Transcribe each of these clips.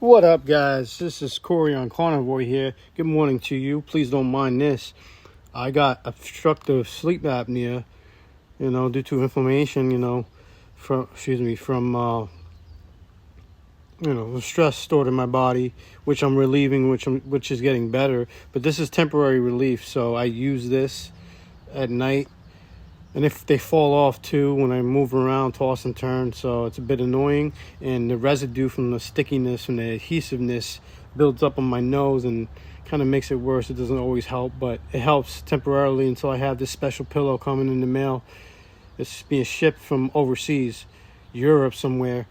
What up, guys? This is Corey on Carnivore here. Good morning to you. Please don't mind this. I got obstructive sleep apnea, due to inflammation, from the stress stored in my body, which I'm relieving, which is getting better. But this is temporary relief, so I use this at night. And if they fall off too when I move around, toss and turn, so it's a bit annoying. And the residue from the stickiness and the adhesiveness builds up on my nose and kind of makes it worse. It doesn't always help, but it helps temporarily until I have this special pillow coming in the mail. It's being shipped from overseas, Europe somewhere.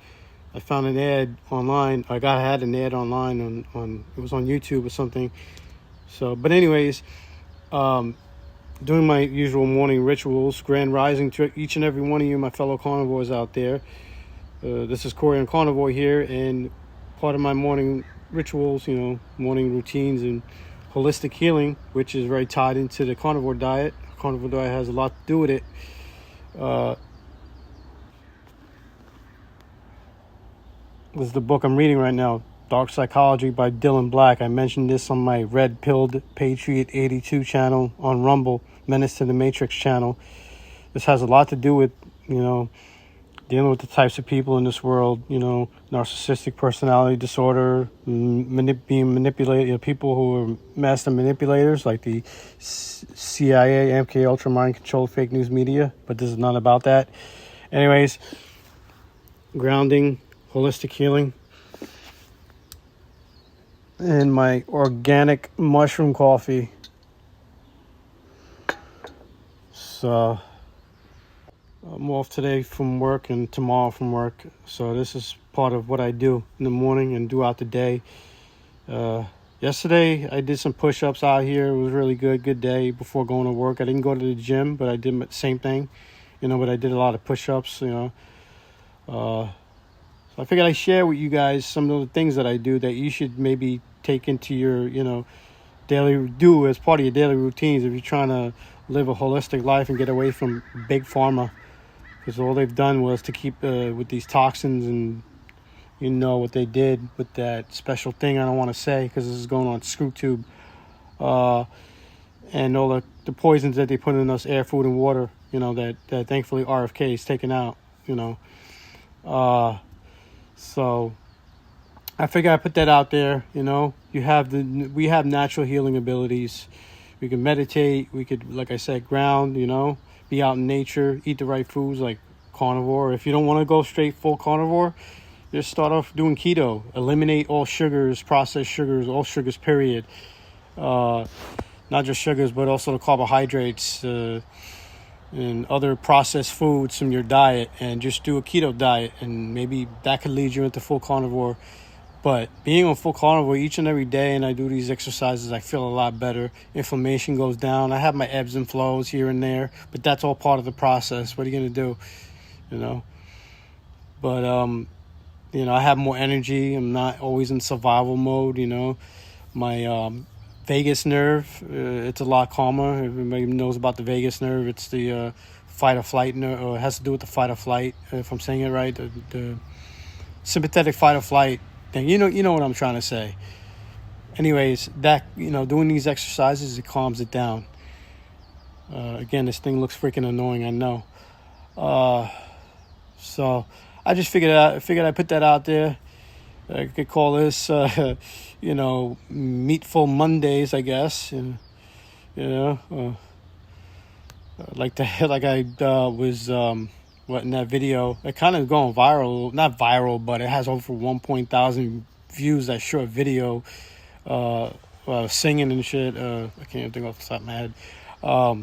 I found an ad online. I had an ad online on it was on YouTube or something. So, but anyways, doing my usual morning rituals. Grand rising to each and every one of you, my fellow carnivores out there. This is Corey on Carnivore here, and part of my morning rituals, morning routines and holistic healing, which is very tied into the carnivore diet. Carnivore diet has a lot to do with it. This is the book I'm reading right now, Dark Psychology by Dylan Black. I mentioned this on my Red Pilled Patriot 82 channel on Rumble, Menace to the Matrix channel. This has a lot to do with, dealing with the types of people in this world, narcissistic personality disorder, being manipulated, people who are master manipulators like the CIA, MK Ultra, mind control, fake news media. But this is not about that. Anyways, grounding, holistic healing, and my organic mushroom coffee. So I'm off today from work and tomorrow from work. So this is part of what I do in the morning and throughout the day. Yesterday I did some push-ups out here. It was really good day before going to work. I didn't go to the gym, but I did the same thing, but I did a lot of push-ups, So I figured I'd share with you guys some of the things that I do that you should maybe take into your, do as part of your daily routines if you're trying to live a holistic life and get away from big pharma. Because all they've done was to keep with these toxins, and what they did with that special thing I don't want to say because this is going on ScrewTube. And all the poisons that they put in us, air, food, and water, that thankfully RFK is taken out, So I figure I put that out there. We have natural healing abilities. We can meditate. We could, like I said, ground, be out in nature, eat the right foods like carnivore. If you don't want to go straight full carnivore, just start off doing keto. Eliminate all sugars, processed sugars, all sugars, period. Not just sugars, but also the carbohydrates, and other processed foods from your diet, and just do a keto diet, and maybe that could lead you into full carnivore. But being on full carnivore each and every day, and I do these exercises, I feel a lot better. Inflammation goes down. I have my ebbs and flows here and there, but that's all part of the process. What are you going to do, But, I have more energy. I'm not always in survival mode, My vagus nerve, it's a lot calmer. Everybody knows about the vagus nerve. It's the fight or flight nerve, or it has to do with the fight or flight, if I'm saying it right. The sympathetic fight or flight thing. You know what I'm trying to say. Anyways, that, doing these exercises, it calms it down. Again, this thing looks freaking annoying, I know. So I just figured I'd put that out there. I could call this, Meatful Mondays, I guess. Like I was, in that video, it kind of going viral, not viral, but it has over 1,000 views, that short video, singing and shit. I can't even think off the top of my head. But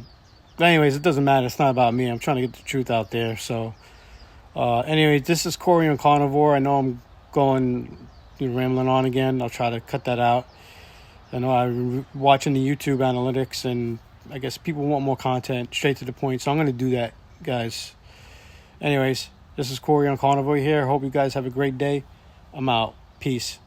anyways, it doesn't matter. It's not about me. I'm trying to get the truth out there. So, anyways, this is Corey on Carnivore. I know I'm rambling on again. I'll try to cut that out. I know I'm watching the YouTube analytics, and I guess people want more content, straight to the point. So I'm going to do that, guys. Anyways, this is Corey on Carnivore here. Hope you guys have a great day. I'm out. Peace.